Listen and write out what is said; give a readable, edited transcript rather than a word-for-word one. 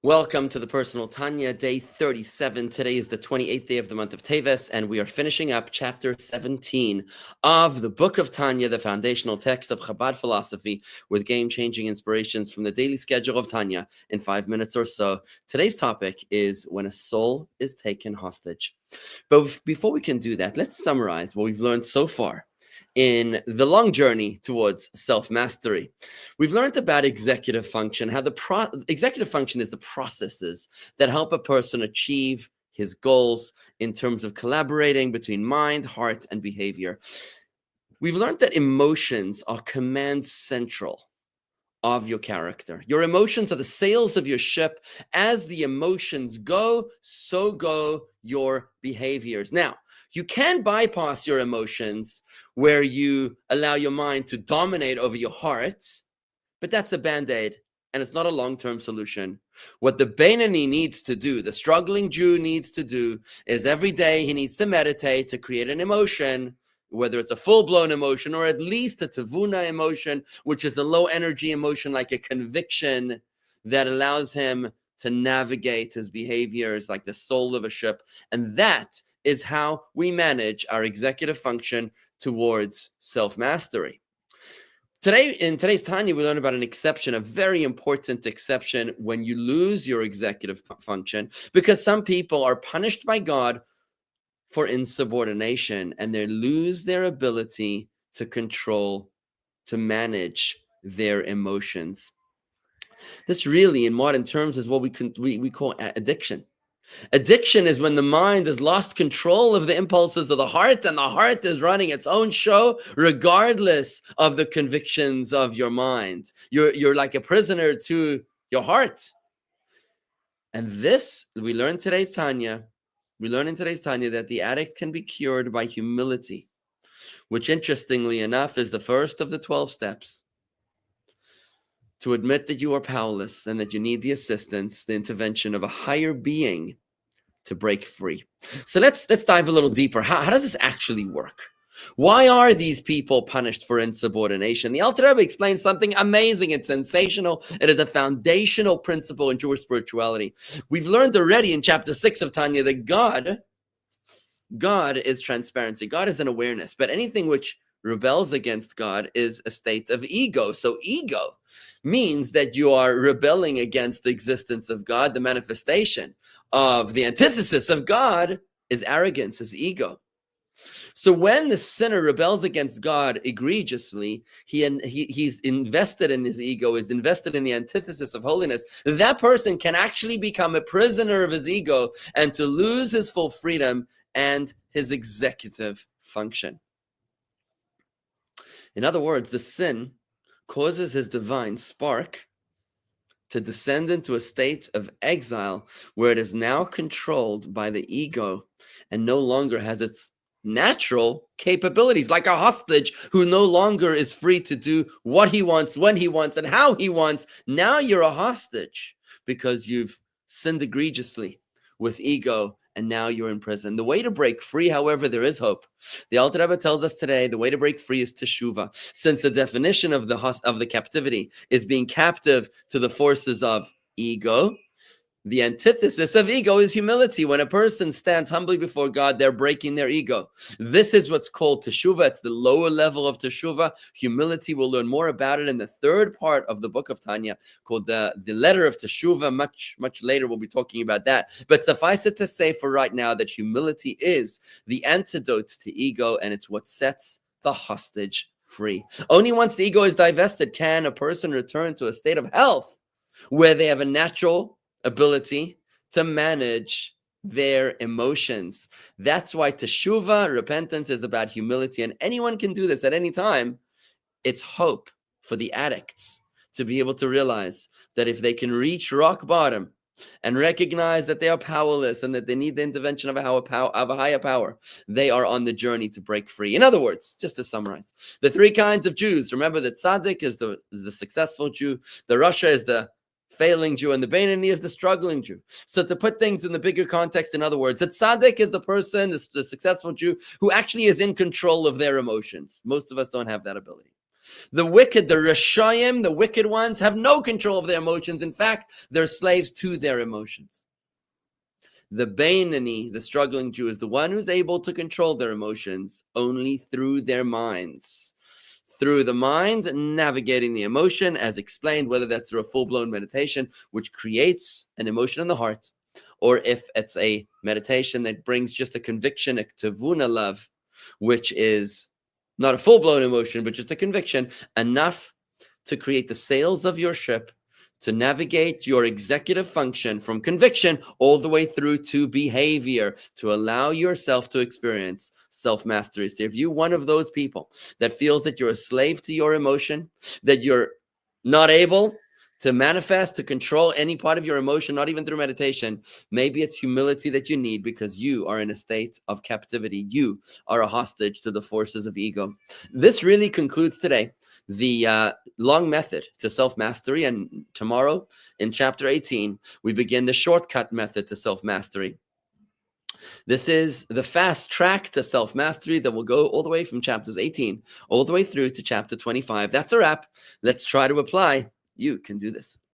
Welcome to the Personal Tanya, day 37. Today is the 28th day of the month of Teves, and we are finishing up chapter 17 of the book of Tanya, the foundational text of Chabad philosophy, with game-changing inspirations from the daily schedule of Tanya in 5 minutes or so. Today's topic is when a soul is taken hostage. But before we can do that, let's summarize what we've learned so far in the long journey towards self-mastery. We've learned about executive function, how the executive function is the processes that help a person achieve his goals in terms of collaborating between mind, heart, and behavior. We've learned that emotions are command central of your character. Your emotions are the sails of your ship. As the emotions go, so go your behaviors. Now, you can bypass your emotions where you allow your mind to dominate over your heart, but that's a band-aid, and it's not a long-term solution. What the Beinoni needs to do, the struggling Jew needs to do, is every day he needs to meditate to create an emotion, whether it's a full-blown emotion or at least a tavuna emotion, which is a low-energy emotion like a conviction that allows him to navigate his behaviors like the soul of a ship. And that is how we manage our executive function towards self-mastery. Today, in today's Tanya, we learn about an exception, a very important exception when you lose your executive function, because some people are punished by God for insubordination and they lose their ability to control, to manage their emotions. This really, in modern terms, is what we call addiction. Addiction is when the mind has lost control of the impulses of the heart, and the heart is running its own show regardless of the convictions of your mind. You're like a prisoner to your heart. And this, we learn in today's Tanya that the addict can be cured by humility, which interestingly enough is the first of the 12 steps. To admit that you are powerless and that you need the assistance, the intervention of a higher being to break free. So let's dive a little deeper. How does this actually work? Why are these people punished for insubordination? The Alter Rebbe explains something amazing and sensational. It is a foundational principle in Jewish spirituality. We've learned already in chapter 6 of Tanya that God is transparency. God is an awareness. But anything which rebels against God is a state of ego. So ego means that you are rebelling against the existence of God. The manifestation of the antithesis of God is arrogance, is ego. So when the sinner rebels against God egregiously, he's invested in his ego, is invested in the antithesis of holiness. That person can actually become a prisoner of his ego and to lose his full freedom and his executive function. In other words, the sin causes his divine spark to descend into a state of exile where it is now controlled by the ego and no longer has its natural capabilities, like a hostage who no longer is free to do what he wants, when he wants, and how he wants. Now you're a hostage because you've sinned egregiously with ego, and now you're in prison. The way to break free, however, there is hope. The Alter Rebbe tells us today the way to break free is teshuvah. Since the definition of the captivity is being captive to the forces of ego, the antithesis of ego is humility. When a person stands humbly before God, they're breaking their ego. This is what's called teshuvah. It's the lower level of teshuvah. Humility, we'll learn more about it in the third part of the book of Tanya, called the letter of teshuvah. Much later, we'll be talking about that. But suffice it to say for right now that humility is the antidote to ego, and it's what sets the hostage free. Only once the ego is divested can a person return to a state of health where they have a natural ability to manage their emotions. That's why teshuvah, repentance, is about humility, and anyone can do this at any time. It's hope for the addicts to be able to realize that if they can reach rock bottom and recognize that they are powerless and that they need the intervention of a higher power, they are on the journey to break free. In other words, just to summarize, the three kinds of Jews. Remember that tzaddik is the successful Jew, the rasha is the failing Jew, and the Beinoni is the struggling Jew. So to put things in the bigger context, in other words, the tzaddik is the person, the successful Jew, who actually is in control of their emotions. Most of us don't have that ability. The wicked, the Rashayim, the wicked ones, have no control of their emotions. In fact, they're slaves to their emotions. The Bainani, the struggling Jew, is the one who's able to control their emotions only through their minds. Through the mind, navigating the emotion, as explained, whether that's through a full-blown meditation, which creates an emotion in the heart, or if it's a meditation that brings just a conviction, a tevuna love, which is not a full-blown emotion, but just a conviction, enough to create the sails of your ship, to navigate your executive function from conviction all the way through to behavior, to allow yourself to experience self-mastery. So if you're one of those people that feels that you're a slave to your emotion, that you're not able to manifest, to control any part of your emotion, not even through meditation, maybe it's humility that you need, because you are in a state of captivity. You are a hostage to the forces of ego. This really concludes today the long method to self-mastery, and tomorrow in chapter 18 we begin the shortcut method to self-mastery. This is the fast track to self-mastery that will go all the way from chapters 18 all the way through to chapter 25. That's a wrap. Let's try to apply. You can do this.